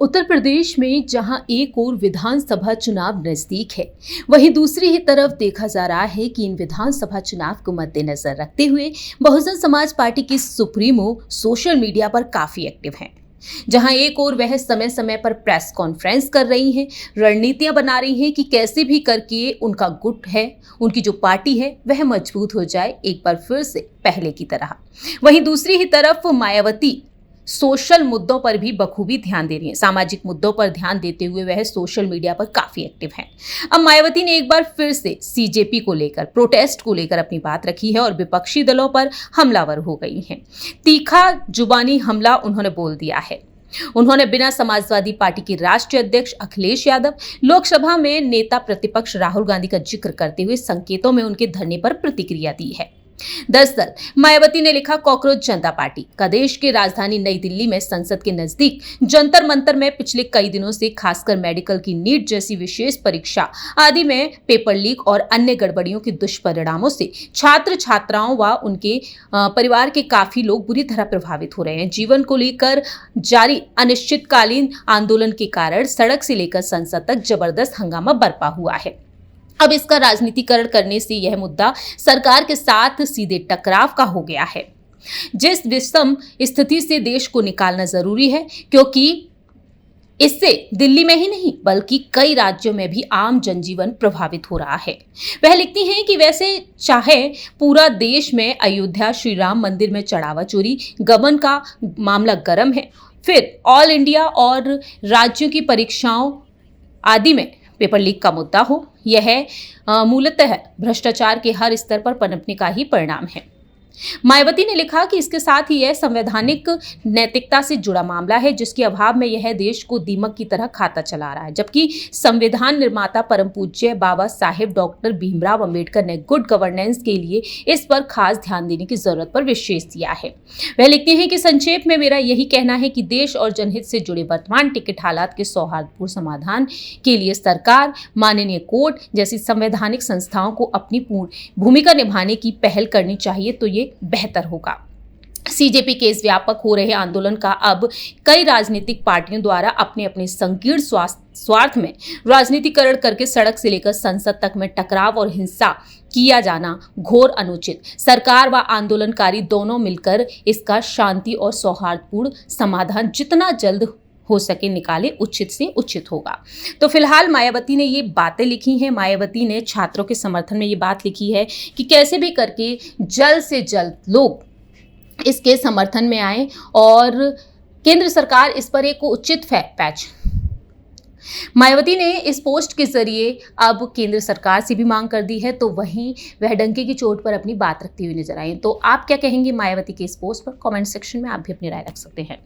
उत्तर प्रदेश में जहां एक ओर विधानसभा चुनाव नजदीक है, वहीं दूसरी ही तरफ देखा जा रहा है कि इन विधानसभा चुनाव को मद्देनजर रखते हुए बहुजन समाज पार्टी की सुप्रीमो सोशल मीडिया पर काफी एक्टिव हैं। जहां एक ओर वह समय समय पर प्रेस कॉन्फ्रेंस कर रही हैं, रणनीतियां बना रही हैं कि कैसे भी करके उनका गुट है, उनकी जो पार्टी है वह मजबूत हो जाए एक बार फिर से पहले की तरह। वहीं दूसरी ही तरफ मायावती सोशल मुद्दों पर भी बखूबी ध्यान दे रही है। सामाजिक मुद्दों पर ध्यान देते हुए वह सोशल मीडिया पर काफी एक्टिव हैं। अब मायावती ने एक बार फिर से सीजेपी को लेकर, प्रोटेस्ट को लेकर अपनी बात रखी है और विपक्षी दलों पर हमलावर हो गई हैं। तीखा जुबानी हमला उन्होंने बोल दिया है। उन्होंने बिना समाजवादी पार्टी के राष्ट्रीय अध्यक्ष अखिलेश यादव, लोकसभा में नेता प्रतिपक्ष राहुल गांधी का जिक्र करते हुए संकेतों में उनके धरने पर प्रतिक्रिया दी है। दरअसल मायावती ने लिखा, कॉकरोच जनता पार्टी का देश की राजधानी नई दिल्ली में संसद के नजदीक जंतर मंतर में पिछले कई दिनों से खासकर मेडिकल की नीट जैसी विशेष परीक्षा आदि में पेपर लीक और अन्य गड़बड़ियों के दुष्परिणामों से छात्र छात्राओं व उनके परिवार के काफी लोग बुरी तरह प्रभावित हो रहे हैं। जीवन को लेकर जारी अनिश्चितकालीन आंदोलन के कारण सड़क से लेकर संसद तक जबरदस्त हंगामा बरपा हुआ है। अब इसका राजनीतिकरण करने से यह मुद्दा सरकार के साथ सीधे टकराव का हो गया है। जिस विषम स्थिति से देश को निकालना जरूरी है, क्योंकि इससे दिल्ली में ही नहीं बल्कि कई राज्यों में भी आम जनजीवन प्रभावित हो रहा है। वह लिखती हैं कि वैसे चाहे पूरा देश में अयोध्या श्री राम मंदिर में चढ़ावा चोरी गबन का मामला गर्म है, फिर ऑल इंडिया और राज्यों की परीक्षाओं आदि में पेपर लीक का मुद्दा हो, यह मूलतः भ्रष्टाचार के हर स्तर पर पनपने का ही परिणाम है। मायावती ने लिखा कि इसके साथ ही यह संवैधानिक नैतिकता से जुड़ा मामला है, जिसके अभाव में यह देश को दीमक की तरह खाता चला रहा है। जबकि संविधान निर्माता परम पूज्य बाबा साहेब डॉक्टर भीमराव अंबेडकर ने गुड गवर्नेंस के लिए इस पर खास ध्यान देने की जरूरत पर विशेष दिया है। वह लिखते हैं कि संक्षेप में मेरा यही कहना है कि देश और जनहित से जुड़े वर्तमान टिकट हालात के सौहार्दपूर्ण समाधान के लिए सरकार, माननीय कोर्ट जैसी संवैधानिक संस्थाओं को अपनी पूर्ण भूमिका निभाने की पहल करनी चाहिए, तो ये बेहतर होगा। सीजेपी के इस व्यापक हो रहे आंदोलन का अब कई राजनीतिक पार्टियों द्वारा अपने अपने संकीर्ण स्वार्थ में राजनीतिकरण करके सड़क से लेकर संसद तक में टकराव और हिंसा किया जाना घोर अनुचित। सरकार व आंदोलनकारी दोनों मिलकर इसका शांति और सौहार्दपूर्ण समाधान जितना जल्द हो सके निकाले, उचित से उचित होगा। तो फिलहाल मायावती ने ये बातें लिखी हैं। मायावती ने छात्रों के समर्थन में ये बात लिखी है कि कैसे भी करके जल्द से जल्द लोग इसके समर्थन में आए और केंद्र सरकार इस पर एक उचित पैच। मायावती ने इस पोस्ट के जरिए अब केंद्र सरकार से भी मांग कर दी है, तो वहीं वह डंके की चोट पर अपनी बात रखती हुई नजर आई। तो आप क्या कहेंगे मायावती के इस पोस्ट पर? कमेंट सेक्शन में आप भी अपनी राय रख सकते हैं।